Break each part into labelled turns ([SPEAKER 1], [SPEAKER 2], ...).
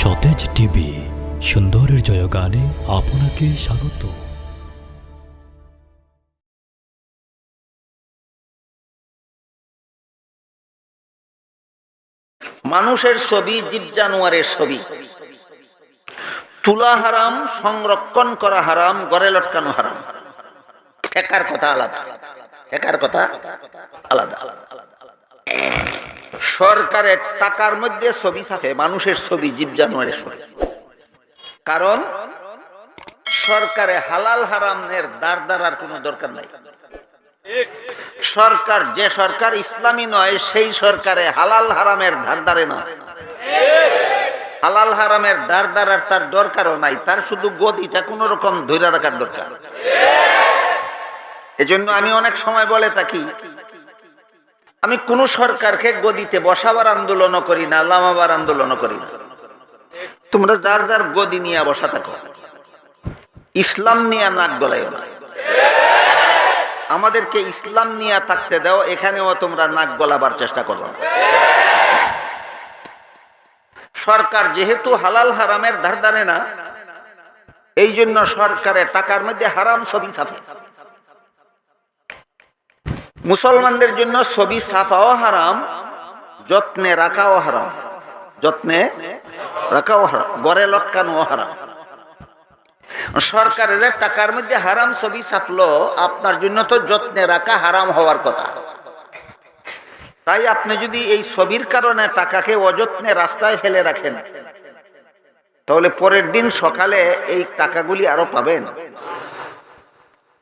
[SPEAKER 1] সতেজ টিভি সুন্দরের জয়গানে আপনাকে স্বাগত।
[SPEAKER 2] মানুষের ছবি, জীব জানোয়ারের ছবি তোলা হারাম, সংরক্ষণ করা হারাম, ঘরে লটকানো হারাম। ঠেকার কথা আলাদা, ঠেকার কথা আলাদা। সরকারের টাকার মধ্যে ছবি ছাপে, মানুষের ছবি, জীব জানোয়ারের ছবি। কারণ সরকারে হালাল হারামের দাঁড় দাঁড়ার কোনো দরকার নাই। সরকার, যে সরকার ইসলামী নয়, সেই সরকারে হালাল হারামের ধার ধারে না। হালাল হারামের দাঁড় দাঁড়ার তার দরকারও নাই, তার শুধু গদিটা কোন রকম ধরে রাখার দরকার। এজন্য আমি অনেক সময় বলে থাকি, আমি কোন সরকারকে গদিতে বসাবার আন্দোলনও করি না, লামাবার আন্দোলনও করি না। তোমরা যার যার গদি নিয়ে বসা থাকো, ইসলাম নিয়ে নাক গলাইও না। আমাদেরকে ইসলাম নিয়ে থাকতে দাও, এখানেও তোমরা নাক গলাবার চেষ্টা করো না। সরকার যেহেতু হালাল হারামের ধার ধারে না, এই জন্য সরকারের টাকার মধ্যে হারাম ছবি ছাপে। মুসলমানদের জন্য ছবি ছাপাও হারাম, যত্নে রাখাও হারাম, যত্নে রাখাও হারাম, ঘরে লটকানো হারাম। সরকারের টাকার মধ্যে হারাম ছবি ছাপলো, আপনার জন্য তো যত্নে রাখা হারাম হওয়ার কথা। তাই আপনি যদি এই ছবির কারণে টাকাকে অযত্নে রাস্তায় ফেলে রাখেন, তাহলে পরের দিন সকালে এই টাকাগুলি আরো পাবেন।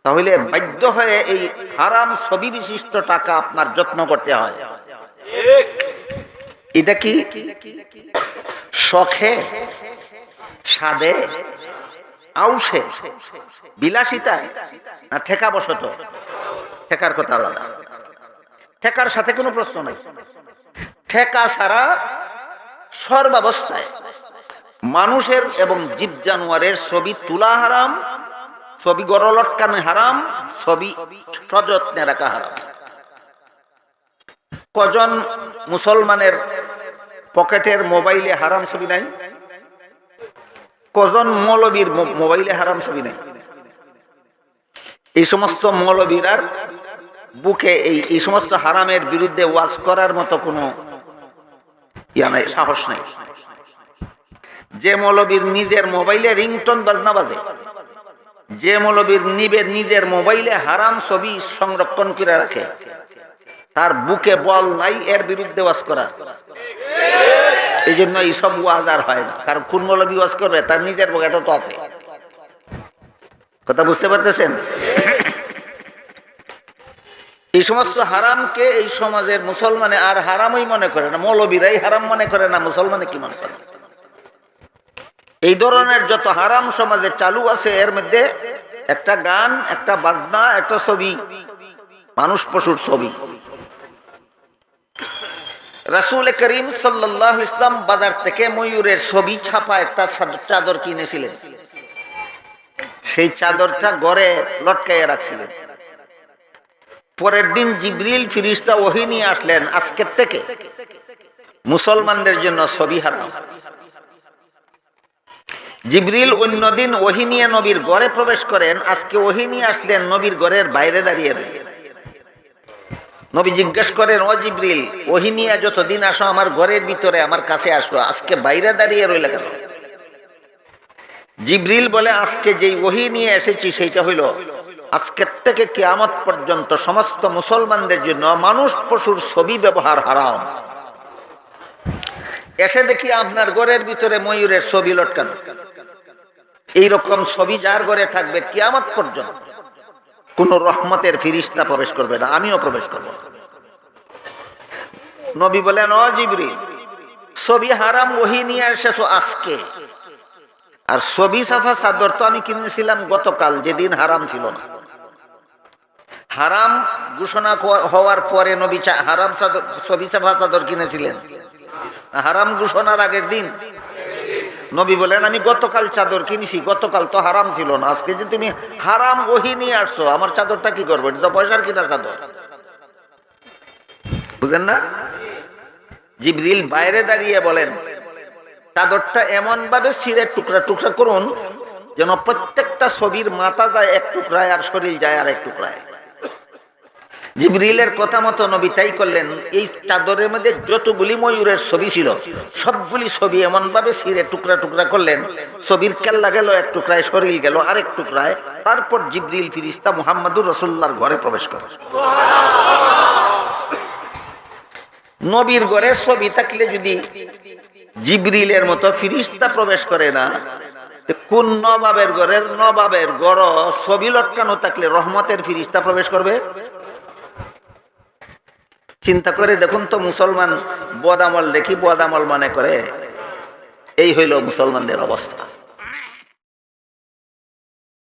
[SPEAKER 2] তাহলে বাধ্য হয়ে এই হারাম ছবি বিশিষ্ট টাকা আপনার যত্ন করতে হয়। এটা কি শখে, সাদে, আউশে, বিলাসিতা, না ঠেকা বসত? ঠেকার কথা আলাদা, ঠেকার সাথে কোনো প্রশ্ন নাই। ঠেকা ছাড়া সর্বাবস্থায় মানুষের এবং জীব জানোয়ারের ছবি তোলা হারাম, ছবি গড় লটকানো হারাম, ছবি সযত্নে রাখা হারাম। কজন মুসলমানের পকেটের মোবাইলে হারাম ছবি নাই? কজন মৌলবীর মোবাইলে হারাম ছবি নাই? এই সমস্ত মৌলবীরার বুকে এই সমস্ত হারামের বিরুদ্ধে ওয়াজ করার মতো কোনো সাহস নাই। যে মৌলবীর নিজের মোবাইলে রিংটোন বাজনা বাজে, যে মৌলবীর নিজের মোবাইলে হারাম ছবি সংরক্ষণ করে রাখে, তার বুকে বল নাই এর বিরুদ্ধে ওয়াজ করার। এই জন্য এইসব ওয়াজ আর হয় না। কারণ কোন মৌলবী ওয়াজ করবে? তার নিজের পকেটও তো আছে। কথা বুঝতে পারতেছেন? এই সমস্ত হারামকে এই সমাজের মুসলমানে আর হারামই মনে করে না, মৌলবীরাই হারাম মনে করে না, মুসলমানে কি মনে করে? এই ধরনের যত হারাম সমাজে চালু আছে, এর মধ্যে একটা গান, একটা বাজনা, একটা ছবি, মানুষ পশুর ছবি। রাসূল করিম সাল্লাল্লাহু আলাইহি ওয়াসাল্লাম বাজার থেকে ময়ূরের ছবি ছাপা একটা চাদর কিনেছিলেন। সেই চাদরটা ঘরে লটকাইয়া রাখছিলেন। পরের দিন জিবরিল ফেরেশতা ওহী নিয়ে আসলেন, আজকের থেকে মুসলমানদের জন্য ছবি হারাম। জিবরিল অন্যদিন ওহী নিয়ে নবীর ঘরে প্রবেশ করেন, আজকে ওহী নিয়ে আসলেন নবীর ঘরের বাইরে দাঁড়িয়ে রইলেন। নবী জিজ্ঞেস করেন, ও জিবরিল, ওহী নিয়ে যতদিন আসো আমার ঘরের ভিতরে আমার কাছে আসো, আজকে বাইরে দাঁড়িয়ে রইলে কেন? জিবরিল বলে, আজকে যেই ওহী নিয়ে এসেছি সেইটা হইল, আজকের থেকে কিয়ামত পর্যন্ত সমস্ত মুসলমানদের জন্য মানুষ পশুর ছবি ব্যবহার হারাম। এসে দেখি আপনার ঘরের ভিতরে ময়ূরের ছবি লটকানো। এইরকম ছবি যার ঘরে থাকবে কিয়ামত পর্যন্ত কোন রহমতের ফেরেশতা প্রবেশ করবে না, আমিও প্রবেশ করব না। নবী বলেন, ও জিবরিল, ছবি হারাম ওহী নিয়ে এসেছো আজকে, আর ছবি ছাপা চাদর তো আমি কিনেছিলাম গতকাল, যেদিন হারাম ছিল না। হারাম ঘোষণা হওয়ার পরে নবী হারাম ছবি ছাপা চাদর কিনেছিলেন, হারাম ঘোষণার আগের দিন। নবী বলেন, আমি গতকাল চাদর কিনেছি, গতকাল তো হারাম ছিল না, আজকে যে তুমি হারাম ওহী নিয়ে আসছো, আমার চাদরটা কি করবো? এটা তো পয়সার কিনা চাদর। বুঝেন না? জিবরিল বাইরে দাঁড়িয়ে বলেন, চাদরটা এমন ভাবে ছিঁড়ে টুকরা টুকরা করুন যেন প্রত্যেকটা ছবির মাথা যায় এক টুকরায় আর শরীর যায় আর এক টুকরায়। জিবরিলের কথা মতো নবী তাই করলেন। এই চাদরের মধ্যে যতগুলি ময়ূরের ছবি ছিল সবগুলি ছবি এমন ভাবে ছিঁড়ে টুকরা টুকরা করলেন, ছবির কেল্লা গেল এক টুকরায়, শরীর গেল আরেক টুকরায়। তারপর জিবরিল ফিরিস্তা মুহাম্মদুর রাসূলুল্লাহর ঘরে প্রবেশ করে। নবীর ঘরে ছবি থাকলে যদি জিবরিলের মতো ফিরিস্তা প্রবেশ করে না, কোন নবাবের ঘর ছবি লটকানো থাকলে রহমতের ফিরিস্তা প্রবেশ করবে? চিন্তা করে দেখুন তো। মুসলমান বদামল দেখি বদামল মনে করে। এই হইল মুসলমানদের অবস্থা।